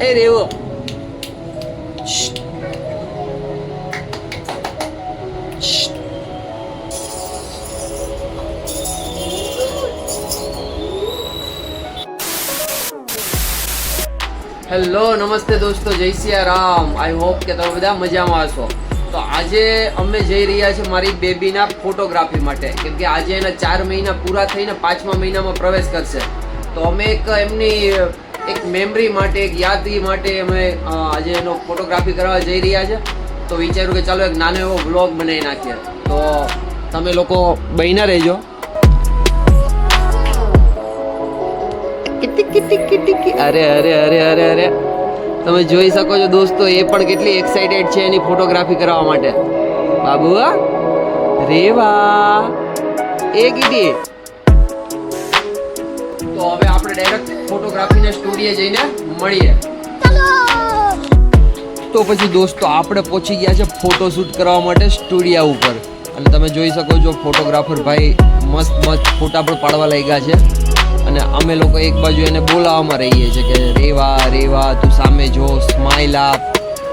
એ રેવો hello નમસ્તે દોસ્તો, જય સિયારામ. આઈ હોપ કે તમે બધા મજામાં હશો. તો આજે અમે જઈ રહ્યા છીએ મારી બેબીના ફોટોગ્રાફી માટે, કેમ કે આજે એના 4 મહિના પૂરા થઈને 5મા મહિનામાં પ્રવેશ કરશે. તો અમે એક મેમરી માટે, એક યાદી માટે અમે આજે એનો ફોટોગ્રાફી કરવા જઈ રહ્યા છે. તો વિચાર્યું કે ચાલો એક નાનો એવો વ્લોગ બનાવી નાખીએ. તો તમે લોકો બન્યા રહેજો. અરે અરે અરે અરે અરે તમે જોઈ શકો છો દોસ્તો, એ પણ કેટલી એક્સાઇટેડ છે એની ફોટોગ્રાફી કરવા માટે. બાબુ રેવા એ કીધી. તો હવે આપણે ડાયરેક્ટ ફોટોગ્રાફીના સ્ટુડિયો જઈને મળીએ. તો પછી દોસ્તો આપણે પહોંચી ગયા છે ફોટોશૂટ કરવા માટે સ્ટુડિયો ઉપર. અને તમે જોઈ શકો છો ફોટોગ્રાફર ભાઈ મસ્ત મસ્ત ફોટા પણ પાડવા લાગ્યા છે. અને અમે લોકો એક બાજુ એને બોલાવવામાં રહીએ છીએ કે રેવા રેવા તું સામે જો, સ્માઇલ આપ.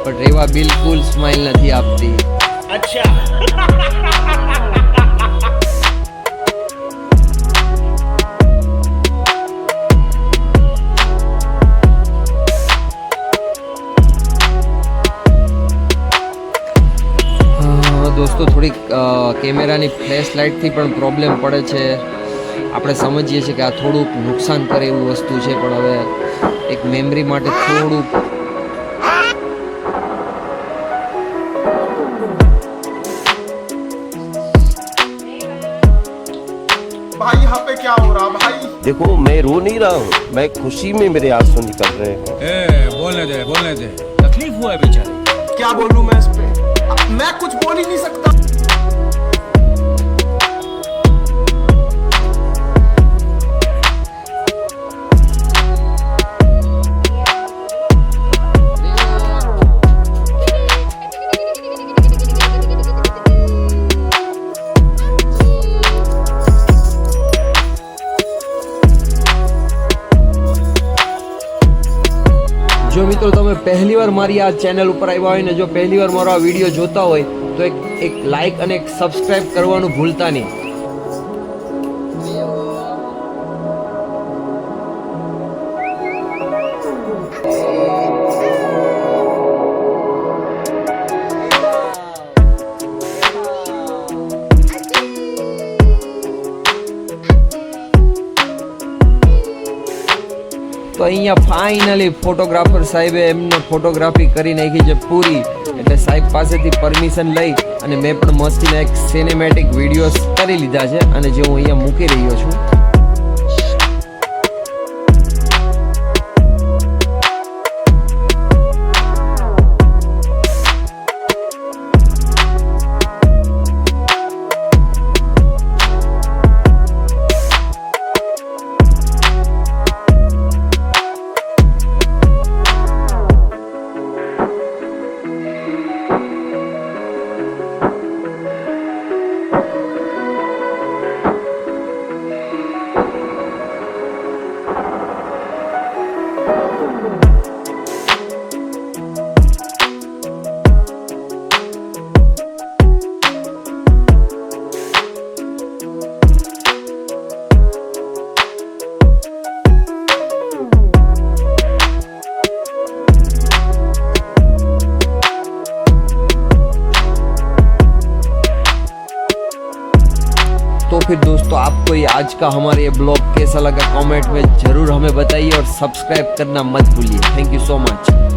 પણ રેવા બિલકુલ સ્માઇલ નથી આપતી. અચ્છા દોસ્તો, થોડીક કેમેરાની ફ્લેશ લાઇટથી પણ પ્રોબ્લેમ પડે છે. આપણે સમજીએ છીએ કે આ થોડુંક નુકસાન કરે એવું વસ્તુ છે, પણ હવે એક મેમરી માટે થોડુંક भाई यहाँ पे क्या हो रहा भाई? देखो मैं रो नहीं रहा हूँ, मैं खुशी में मेरे आंसू निकल रहे हैं। बोलने दे तकलीफ हुआ है बेचारे. क्या बोलूं मैं इस पे? मैं कुछ बोल ही नहीं सकता. જો મિત્રો તમે પહેલી વાર મારી આ ચેનલ ઉપર આવ્યા હોય ને જો પહેલી વાર મારો આ વિડીયો જોતા હોય તો એક લાઈક અને એક સબસ્ક્રાઇબ કરવાનું ભૂલતા નહીં. તો અહીંયા ફાઇનલી ફોટોગ્રાફર સાહેબે એમને ફોટોગ્રાફી કરી નાખી છે પૂરી. એટલે સાહેબ પાસેથી પરમિશન લઈ અને મેં પણ મસ્તીના એક સિનેમેટિક વિડીયોઝ કરી લીધા છે અને જે હું અહીંયા મૂકી રહ્યો છું. तो फिर दोस्तों आपको ये आज का हमारा ये ब्लॉग कैसा लगा कमेंट में जरूर हमें बताइए और सब्सक्राइब करना मत भूलिए. Thank you so much.